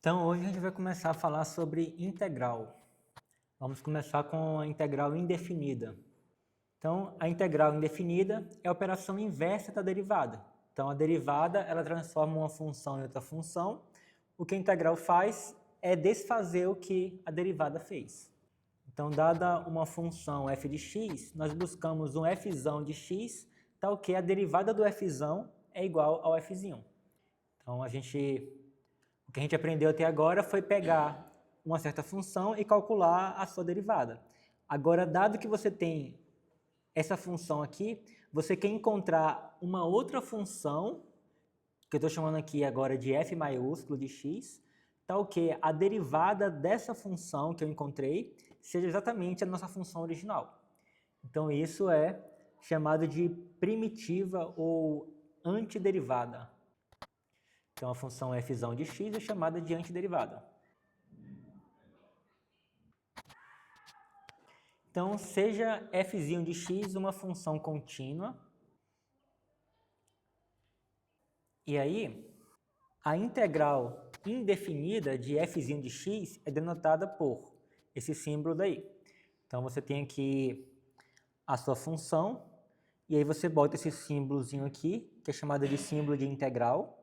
Então, hoje a gente vai começar a falar sobre integral. Vamos começar com a integral indefinida. Então, a integral indefinida é a operação inversa da derivada. Então, a derivada, ela transforma uma função em outra função. O que a integral faz é desfazer o que a derivada fez. Então, dada uma função f de x, nós buscamos um fzão de x, tal que a derivada do fzão é igual ao fzinho. Então, o que a gente aprendeu até agora foi pegar uma certa função e calcular a sua derivada. Agora, dado que você tem essa função aqui, você quer encontrar uma outra função, que eu estou chamando aqui agora de f maiúsculo de x, tal que a derivada dessa função que eu encontrei seja exatamente a nossa função original. Então, isso é chamado de primitiva ou antiderivada. Então, a função fzão de x é chamada de antiderivada. Então, seja fzinho de x uma função contínua. E aí, a integral indefinida de fzinho de x é denotada por esse símbolo daí. Então, você tem aqui a sua função, e aí você bota esse símbolozinho aqui, que é chamado de símbolo de integral.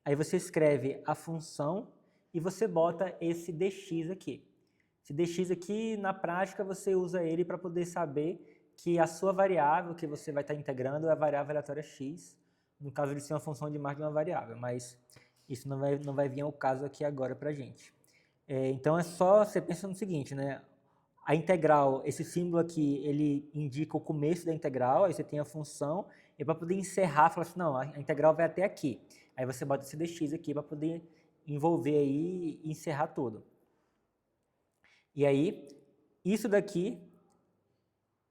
Aí você escreve a função e você bota esse dx aqui. Esse dx aqui, na prática, você usa ele para poder saber que a sua variável que você vai estar integrando é a variável aleatória x, no caso de ser uma função de mais de uma variável, mas isso não vai vir ao caso aqui agora para a gente. Então, é só, você pensa no seguinte, né? A integral, esse símbolo aqui, ele indica o começo da integral, aí você tem a função, e para poder encerrar, fala assim, não, a integral vai até aqui. Aí você bota esse dx aqui para poder envolver aí e encerrar tudo. E aí, isso daqui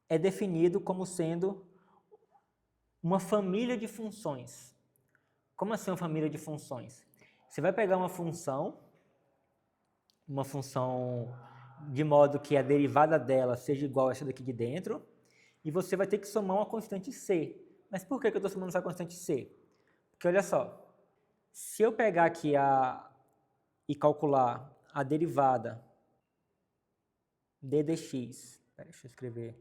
é definido como sendo uma família de funções. Como assim uma família de funções? Você vai pegar uma função de modo que a derivada dela seja igual a essa daqui de dentro, e você vai ter que somar uma constante c. Mas por que eu estou somando essa constante c? Porque olha só, se eu pegar aqui e calcular a derivada d dx, deixa eu escrever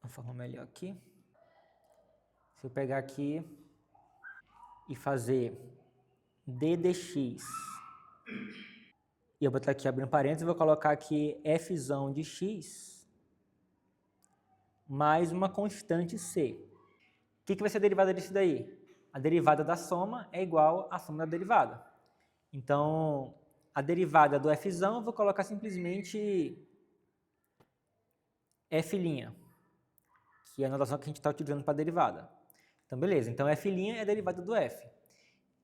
uma forma melhor aqui. Se eu pegar aqui e fazer d dx, e eu vou botar aqui abrindo parênteses, vou colocar aqui fzão de x mais uma constante c. O que vai ser a derivada disso daí? A derivada da soma é igual à soma da derivada. Então, a derivada do fzão eu vou colocar simplesmente f', que é a notação que a gente está utilizando para a derivada. Então, beleza. Então, f' é a derivada do f.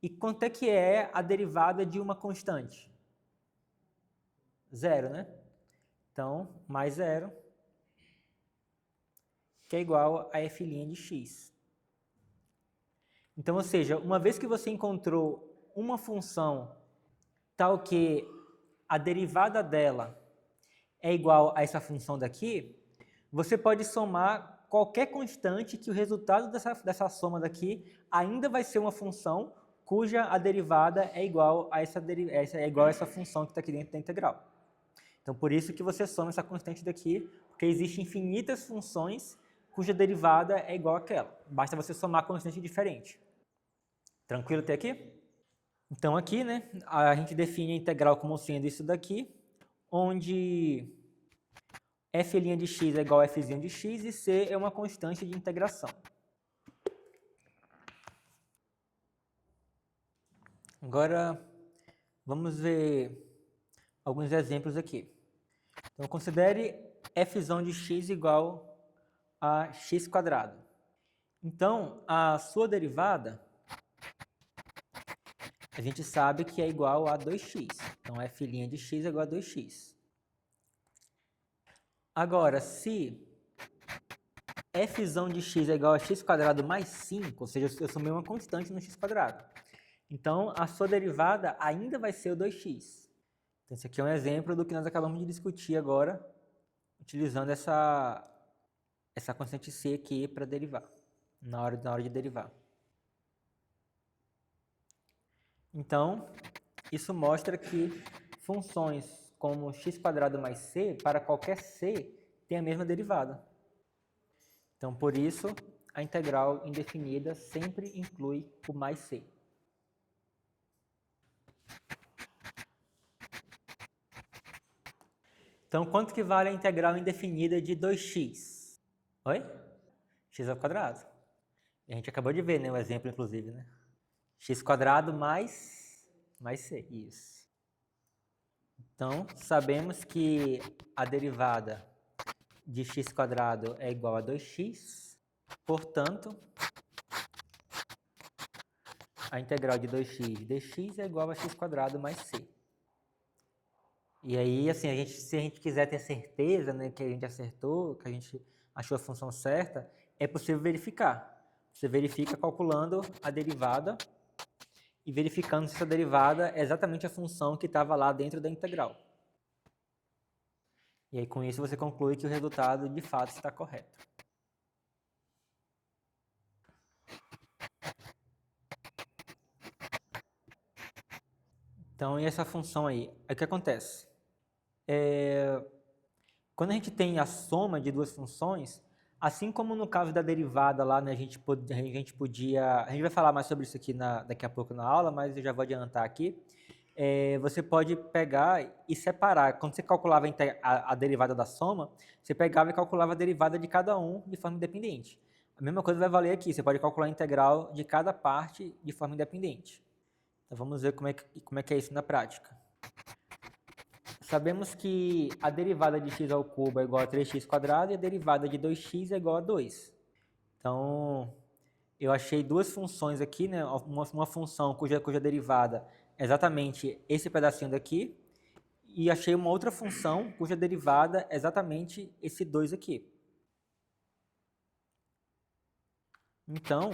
E quanto é que é a derivada de uma constante? Zero, né? Então, mais zero, que é igual a f' de x. Então, ou seja, uma vez que você encontrou uma função tal que a derivada dela é igual a essa função daqui, você pode somar qualquer constante que o resultado dessa soma daqui ainda vai ser uma função cuja a derivada é igual a essa função que está aqui dentro da integral. Então, por isso que você soma essa constante daqui, porque existem infinitas funções cuja derivada é igual àquela. Basta você somar constante diferente. Tranquilo até aqui? Então, aqui, né, a gente define a integral como sendo isso daqui, onde f' de x é igual a fzinho de x e c é uma constante de integração. Agora, vamos ver alguns exemplos aqui. Então, considere fzão de x igual a x². Então, a sua derivada, a gente sabe que é igual a 2x. Então, f' de x é igual a 2x. Agora, se fzão de x é igual a x² mais 5, ou seja, eu somei uma constante no x². Então, a sua derivada ainda vai ser o 2x. Então, esse aqui é um exemplo do que nós acabamos de discutir agora, utilizando essa constante c aqui para derivar, na hora de derivar. Então, isso mostra que funções como x² mais c, para qualquer c, tem a mesma derivada. Então, por isso, a integral indefinida sempre inclui o mais c. Então, quanto que vale a integral indefinida de 2x? Oi? X². A gente acabou de ver, né, o exemplo, inclusive, né? x² mais c, isso. Então, sabemos que a derivada de x² é igual a 2x, portanto, a integral de 2x dx é igual a x² mais c. E aí, assim, se a gente quiser ter certeza, né, que a gente acertou, que a gente achou a função certa, é possível verificar. Você verifica calculando a derivada e verificando se essa derivada é exatamente a função que estava lá dentro da integral. E aí, com isso, você conclui que o resultado, de fato, está correto. Então, e essa função aí? O que acontece? Quando a gente tem a soma de duas funções, assim como no caso da derivada lá, né, a gente vai falar mais sobre isso aqui daqui a pouco na aula, mas eu já vou adiantar aqui. Você pode pegar e separar. Quando você calculava a derivada da soma, você pegava e calculava a derivada de cada um de forma independente. A mesma coisa vai valer aqui, você pode calcular a integral de cada parte de forma independente. Então vamos ver como é que é isso na prática. Sabemos que a derivada de x² é igual a 3x² e a derivada de 2x é igual a 2. Então, eu achei duas funções aqui, né? Uma função cuja derivada é exatamente esse pedacinho daqui, e achei uma outra função cuja derivada é exatamente esse 2 aqui. Então,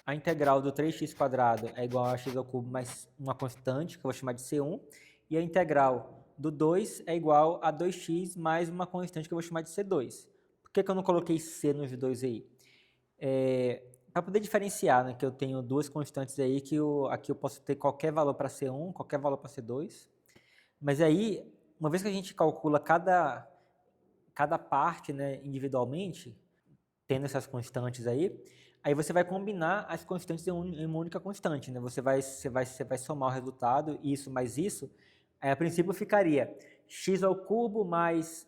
a integral do 3x² é igual a x² mais uma constante, que eu vou chamar de C1, e a integral do 2 é igual a 2x mais uma constante que eu vou chamar de C2. Por que eu não coloquei C nos dois aí? Para poder diferenciar, né, que eu tenho duas constantes aí, aqui eu posso ter qualquer valor para C1, qualquer valor para C2. Mas aí, uma vez que a gente calcula cada parte, né, individualmente, tendo essas constantes aí você vai combinar as constantes em uma única constante, né? Você vai somar o resultado, isso mais isso, aí a princípio ficaria x² mais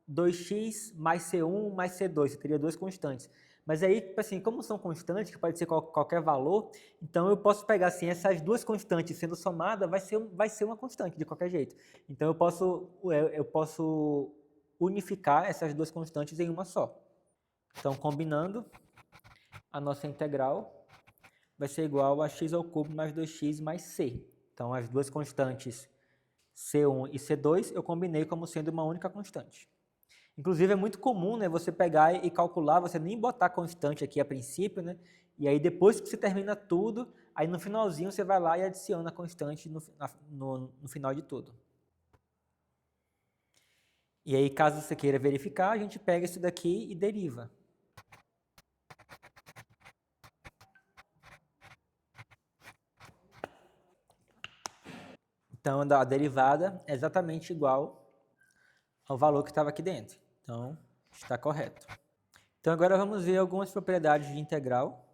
2x mais C1 mais C2, você teria duas constantes. Mas aí, tipo assim, como são constantes, que pode ser qualquer valor, então eu posso pegar assim, essas duas constantes sendo somadas, vai ser uma constante de qualquer jeito. Então eu posso unificar essas duas constantes em uma só. Então, combinando, a nossa integral vai ser igual a x² mais 2x mais c. Então, as duas constantes C1 e C2 eu combinei como sendo uma única constante. Inclusive, é muito comum, né, você pegar e calcular, você nem botar constante aqui a princípio, né, e aí depois que você termina tudo, aí no finalzinho você vai lá e adiciona a constante no final de tudo. E aí, caso você queira verificar, a gente pega isso daqui e deriva. Então, a derivada é exatamente igual ao valor que estava aqui dentro. Então, está correto. Então, agora vamos ver algumas propriedades de integral.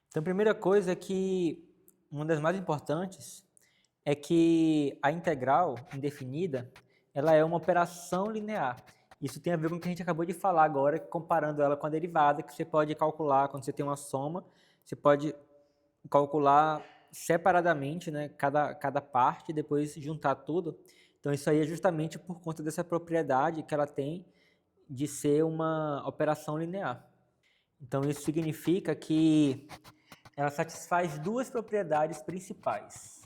Então, a primeira coisa é que, uma das mais importantes, é que a integral indefinida, ela é uma operação linear. Isso tem a ver com o que a gente acabou de falar agora, comparando ela com a derivada, que você pode calcular, quando você tem uma soma, você pode calcular separadamente, né, cada parte, e depois juntar tudo. Então, isso aí é justamente por conta dessa propriedade que ela tem de ser uma operação linear. Então, isso significa que ela satisfaz duas propriedades principais.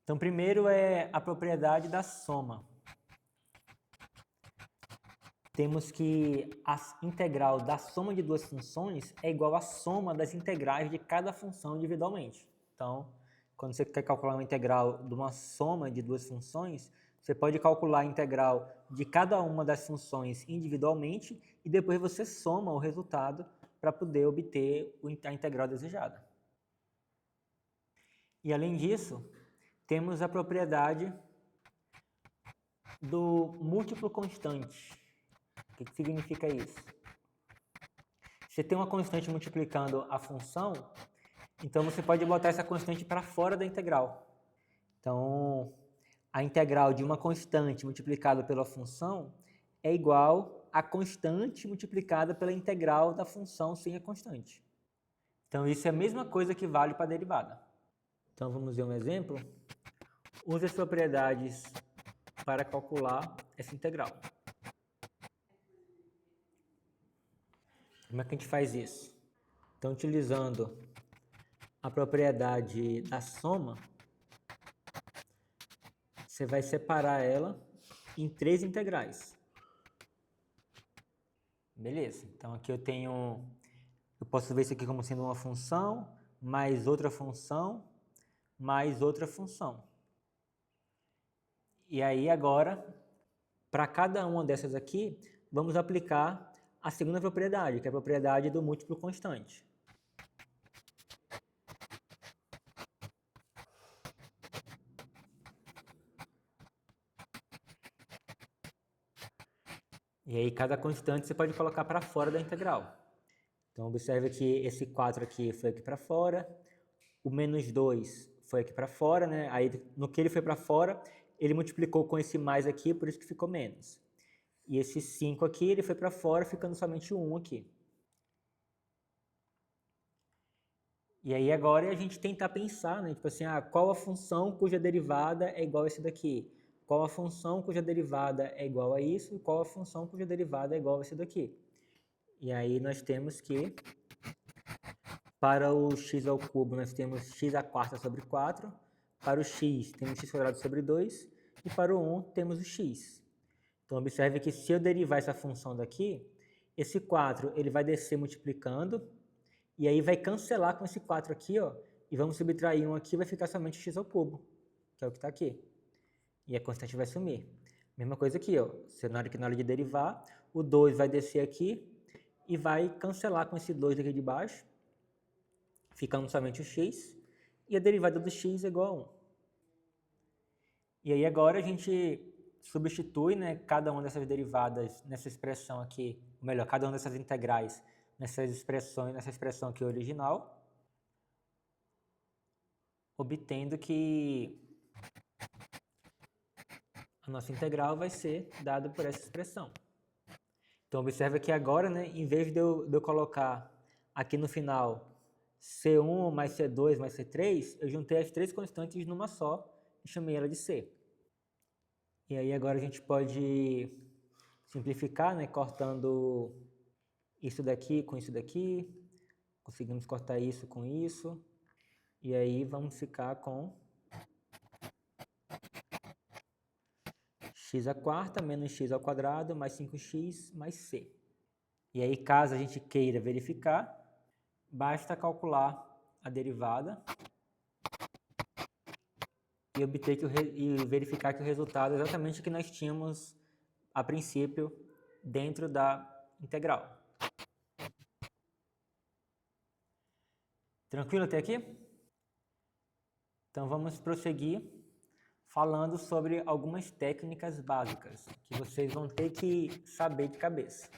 Então, primeiro é a propriedade da soma. Temos que a integral da soma de duas funções é igual à soma das integrais de cada função individualmente. Então, quando você quer calcular uma integral de uma soma de duas funções, você pode calcular a integral de cada uma das funções individualmente e depois você soma o resultado para poder obter a integral desejada. E além disso, temos a propriedade do múltiplo constante. O que significa isso? Você tem uma constante multiplicando a função, então você pode botar essa constante para fora da integral. Então, a integral de uma constante multiplicada pela função é igual a constante multiplicada pela integral da função sem a constante. Então, isso é a mesma coisa que vale para a derivada. Então, vamos ver um exemplo. Use as propriedades para calcular essa integral. Como é que a gente faz isso? Então, utilizando a propriedade da soma, você vai separar ela em 3 integrais. Beleza, então aqui eu posso ver isso aqui como sendo uma função, mais outra função, mais outra função. E aí agora, para cada uma dessas aqui, vamos aplicar a segunda propriedade, que é a propriedade do múltiplo constante. E aí cada constante você pode colocar para fora da integral. Então observe que esse 4 aqui foi aqui para fora, o menos 2 foi aqui para fora, né? Aí no que ele foi para fora, ele multiplicou com esse mais aqui, por isso que ficou menos. E esse 5 aqui, ele foi para fora, ficando somente o 1 aqui. E aí agora é a gente tentar pensar, né? Tipo assim, qual a função cuja derivada é igual a esse daqui? Qual a função cuja derivada é igual a isso? E qual a função cuja derivada é igual a esse daqui? E aí nós temos que, para o x ao cubo, nós temos x à quarta sobre 4. Para o x, temos x quadrado sobre 2. E para o 1, temos o x. Então, observe que se eu derivar essa função daqui, esse 4 ele vai descer multiplicando, e aí vai cancelar com esse 4 aqui, ó, e vamos subtrair 1 aqui, vai ficar somente x ao cubo, que é o que está aqui. E a constante vai sumir. Mesma coisa aqui, ó, na hora de derivar, o 2 vai descer aqui e vai cancelar com esse 2 daqui de baixo, ficando somente o x, e a derivada do x é igual a 1. E aí agora a gente substitui, né, cada uma dessas derivadas nessa expressão aqui, ou melhor, cada uma dessas integrais nessa expressão aqui original, obtendo que a nossa integral vai ser dada por essa expressão. Então observe que agora, né, em vez de eu colocar aqui no final C1 mais C2 mais C3, eu juntei as 3 constantes numa só e chamei ela de C. E aí agora a gente pode simplificar, né, cortando isso daqui com isso daqui, conseguimos cortar isso com isso, e aí vamos ficar com x à quarta menos x ao quadrado mais 5x mais c. E aí, caso a gente queira verificar, basta calcular a derivada e verificar que o resultado é exatamente o que nós tínhamos a princípio dentro da integral. Tranquilo até aqui? Então vamos prosseguir falando sobre algumas técnicas básicas que vocês vão ter que saber de cabeça.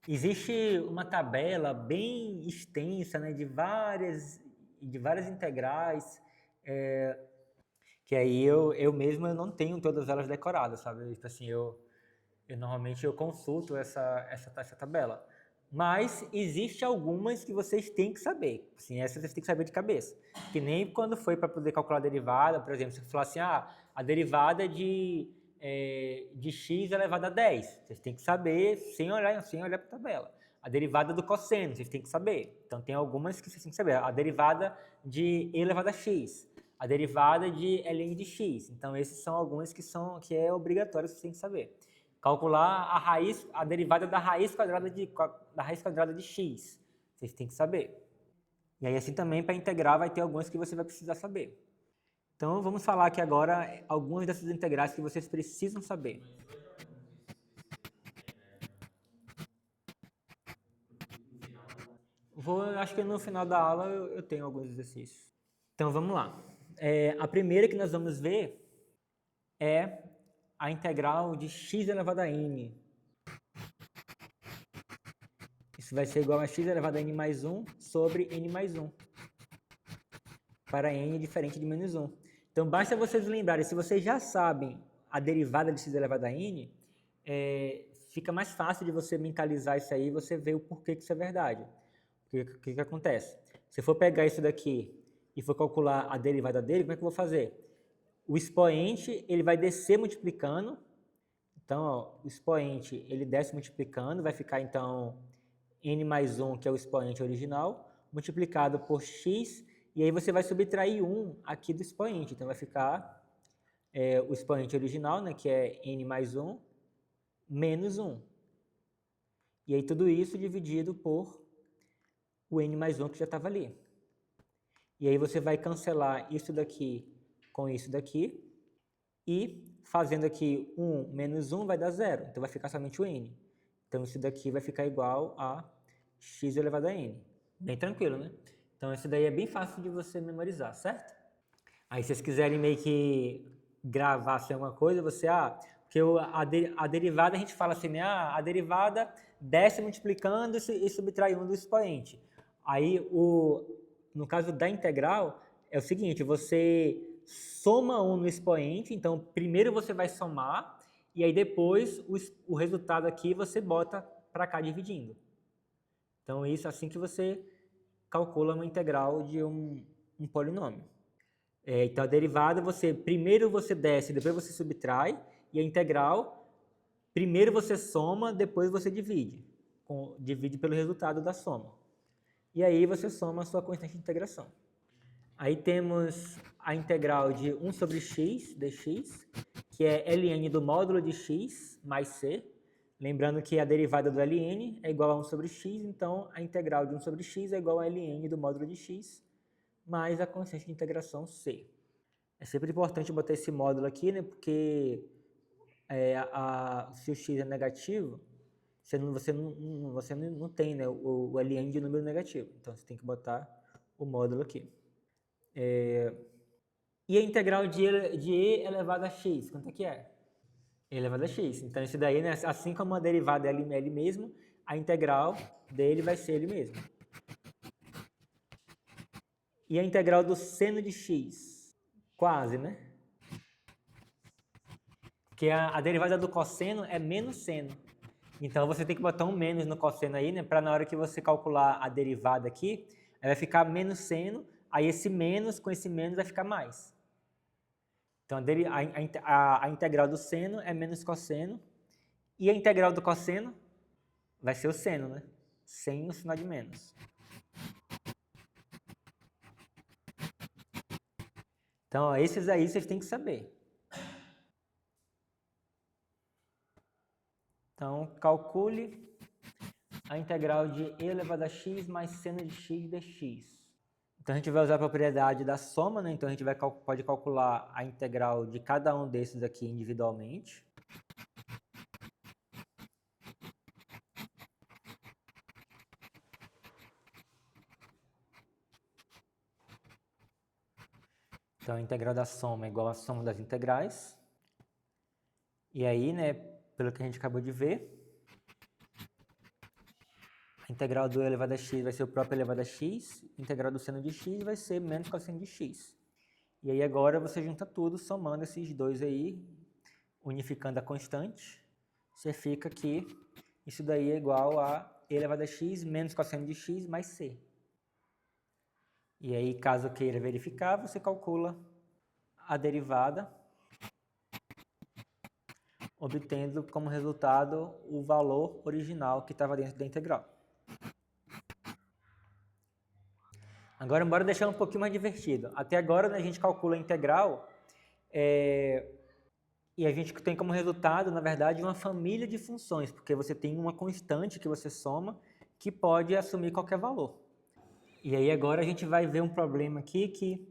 Existe uma tabela bem extensa, né, de várias integrais, que aí eu mesmo não tenho todas elas decoradas, sabe? Tipo assim, normalmente eu consulto essa tabela. Mas existe algumas que vocês têm que saber. Assim, essas vocês têm que saber de cabeça. Que nem quando foi para poder calcular a derivada, por exemplo, você falar assim, a derivada de x elevado a 10. Vocês têm que saber sem olhar para a tabela. A derivada do cosseno, vocês têm que saber. Então tem algumas que vocês têm que saber. A derivada de e elevado a x. A derivada de ln de x. Então esses são algumas que é obrigatório vocês têm que saber. Calcular a derivada da raiz quadrada de x. Vocês têm que saber. E aí assim também para integrar vai ter algumas que você vai precisar saber. Então vamos falar aqui agora algumas dessas integrais que vocês precisam saber. Acho que no final da aula eu tenho alguns exercícios. Então vamos lá. A primeira que nós vamos ver é a integral de x elevado a n. Isso vai ser igual a x elevado a n mais 1 sobre n mais 1. Para n diferente de menos 1. Então basta vocês lembrarem, se vocês já sabem a derivada de x elevado a n, fica mais fácil de você mentalizar isso aí e você ver o porquê que isso é verdade. O que acontece? Se eu for pegar isso daqui e for calcular a derivada dele, como é que eu vou fazer? O expoente ele vai descer multiplicando. Então, ó, o expoente ele desce multiplicando, vai ficar então n mais 1, que é o expoente original, multiplicado por x, e aí você vai subtrair 1 aqui do expoente. Então, vai ficar o expoente original, né, que é n mais 1, menos 1. E aí tudo isso dividido por o n mais 1 que já estava ali. E aí você vai cancelar isso daqui com isso daqui, e fazendo aqui 1 menos 1 vai dar 0, então vai ficar somente o n. Então isso daqui vai ficar igual a x elevado a n. Bem tranquilo, né? Então isso daí é bem fácil de você memorizar, certo? Aí se vocês quiserem meio que gravar assim, alguma coisa, porque a derivada a gente fala assim, né? A derivada desce multiplicando e subtrai 1 do expoente. Aí no caso da integral é o seguinte, você soma 1 no expoente, então primeiro você vai somar e aí depois o resultado aqui você bota para cá dividindo. Então isso é assim que você calcula uma integral de um polinômio. Então a derivada primeiro você desce, depois você subtrai, e a integral primeiro você soma, depois você divide. Divide pelo resultado da soma. E aí você soma a sua constante de integração. Aí temos a integral de 1 sobre x dx, que é ln do módulo de x mais c. Lembrando que a derivada do ln é igual a 1 sobre x, então a integral de 1 sobre x é igual a ln do módulo de x mais a constante de integração c. É sempre importante botar esse módulo aqui, né, porque se o x é negativo, você não tem, né, o ln de número negativo. Então você tem que botar o módulo aqui. E a integral de e elevado a x, quanto é que é? E elevado a x. Então isso daí, né, assim como a derivada é ele mesmo, a integral dele vai ser ele mesmo. E a integral do seno de x? Quase, né? Porque a derivada do cosseno é menos seno. Então você tem que botar um menos no cosseno aí, né? Para na hora que você calcular a derivada aqui, vai ficar menos seno, aí esse menos com esse menos vai ficar mais. Então a integral do seno é menos cosseno, e a integral do cosseno vai ser o seno, né? Sem o sinal de menos. Então, ó, esses aí vocês têm que saber. Então, calcule a integral de e elevado a x mais seno de x dx. Então, a gente vai usar a propriedade da soma, né? Então, a gente pode calcular a integral de cada um desses aqui individualmente. Então, a integral da soma é igual à soma das integrais. E aí, né, pelo que a gente acabou de ver, a integral do e elevado a x vai ser o próprio elevado a x, a integral do seno de x vai ser menos cosseno de x. E aí agora você junta tudo, somando esses dois aí, unificando a constante, você fica que isso daí é igual a e elevado a x menos cosseno de x mais c. E aí, caso queira verificar, você calcula a derivada, obtendo como resultado o valor original que estava dentro da integral. Agora, bora deixar um pouquinho mais divertido. Até agora, né, a gente calcula a integral e a gente tem como resultado, na verdade, uma família de funções, porque você tem uma constante que você soma que pode assumir qualquer valor. E aí agora a gente vai ver um problema aqui que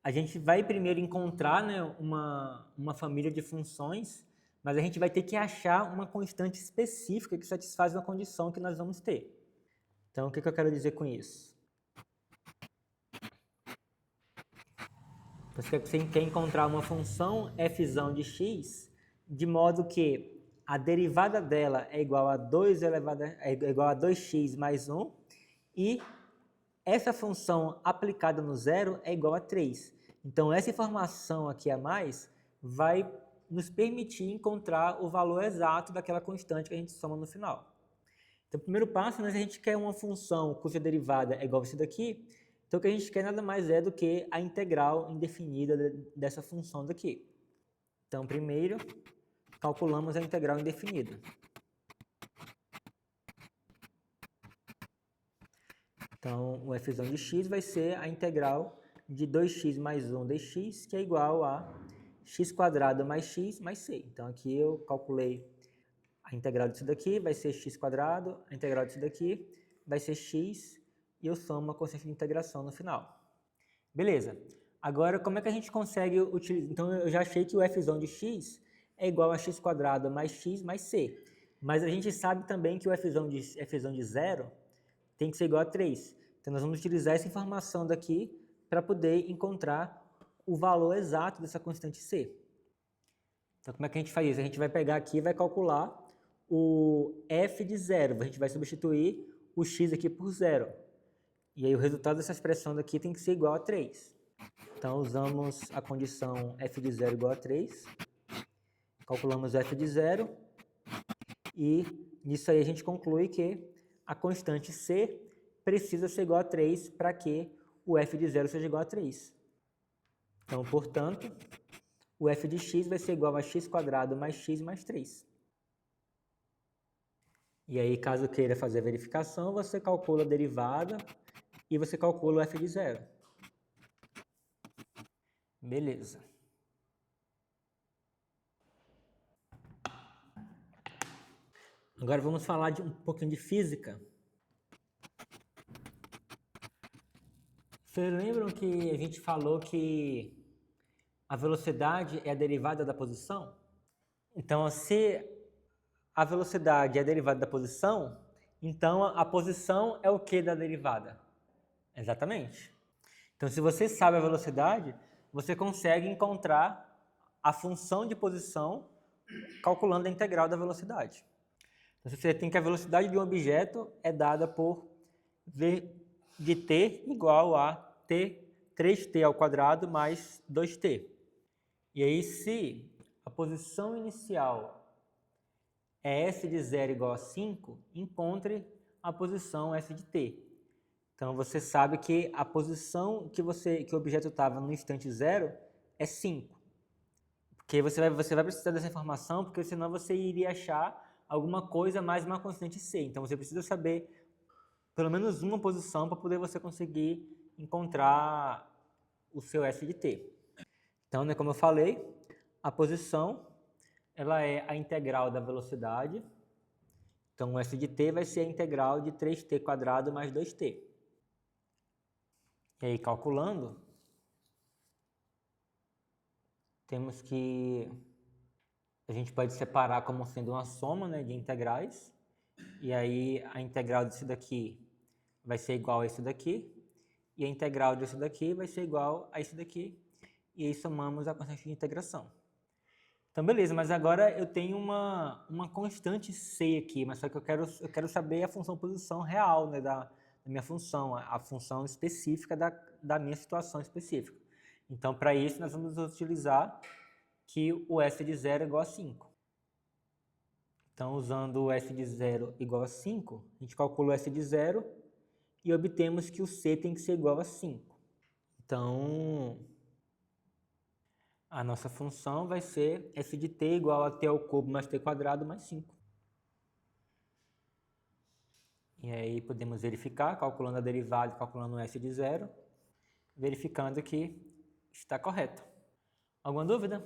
a gente vai primeiro encontrar, né, uma família de funções, mas a gente vai ter que achar uma constante específica que satisfaz uma condição que nós vamos ter. Então, o que eu quero dizer com isso? Você quer encontrar uma função f de x, de modo que a derivada dela é igual a 2x mais 1, e essa função aplicada no zero é igual a 3. Então, essa informação aqui a mais vai nos permitir encontrar o valor exato daquela constante que a gente soma no final. Então, o primeiro passo, a gente quer uma função cuja derivada é igual a isso daqui. Então, o que a gente quer nada mais é do que a integral indefinida dessa função daqui. Então, primeiro, calculamos a integral indefinida. Então, o f de x vai ser a integral de 2x mais 1 dx, que é igual a x² mais x mais c. Então, aqui eu calculei a integral disso daqui, vai ser x², a integral disso daqui vai ser x, e eu somo a constante de integração no final. Beleza. Agora, como é que a gente consegue utilizar? Então, eu já achei que o f de x é igual a x² mais x mais c. Mas a gente sabe também que o f de 0 tem que ser igual a 3. Então, nós vamos utilizar essa informação daqui para poder encontrar o valor exato dessa constante c. Então, como é que a gente faz isso? A gente vai pegar aqui e vai calcular o f de 0. A gente vai substituir o x aqui por 0. E aí o resultado dessa expressão daqui tem que ser igual a 3. Então, usamos a condição f de 0 igual a 3. Calculamos f de 0. E nisso aí a gente conclui que a constante c precisa ser igual a 3 para que o f de 0 seja igual a 3. Então, portanto, o f de x vai ser igual a x² mais x mais 3. E aí, caso queira fazer a verificação, você calcula a derivada e você calcula o f de 0. Beleza. Agora vamos falar de um pouquinho de física. Vocês lembram que a gente falou que a velocidade é a derivada da posição? Então, se a velocidade é a derivada da posição, então a posição é o que da derivada? Exatamente. Então, se você sabe a velocidade, você consegue encontrar a função de posição calculando a integral da velocidade. Então, você tem que a velocidade de um objeto é dada por v de t igual a 3t ao quadrado mais 2t. E aí, se a posição inicial é s de 0 igual a 5, encontre a posição s de t. Então, você sabe que a posição que o objeto estava no instante 0 é 5. Porque você vai precisar dessa informação, porque senão você iria achar alguma coisa mais uma constante c. Então, você precisa saber pelo menos uma posição para poder você conseguir encontrar o seu s de t. Então, como eu falei, a posição ela é a integral da velocidade. Então, o s de t vai ser a integral de 3t² mais 2t. E aí, calculando, temos que a gente pode separar como sendo uma soma, né, de integrais. E aí, a integral disso daqui vai ser igual a isso daqui. E a integral disso daqui vai ser igual a isso daqui. E aí, somamos a constante de integração. Então, beleza, mas agora eu tenho uma constante c aqui, mas só que eu quero saber a função posição real, né, da minha função, a função específica da minha situação específica. Então, para isso, nós vamos utilizar que o s de 0 é igual a 5. Então, usando o s de 0 igual a 5, a gente calcula o s de 0 e obtemos que o c tem que ser igual a 5. Então, a nossa função vai ser f de t igual a t ao cubo mais t² mais 5. E aí podemos verificar, calculando a derivada e calculando o s de 0, verificando que está correto. Alguma dúvida?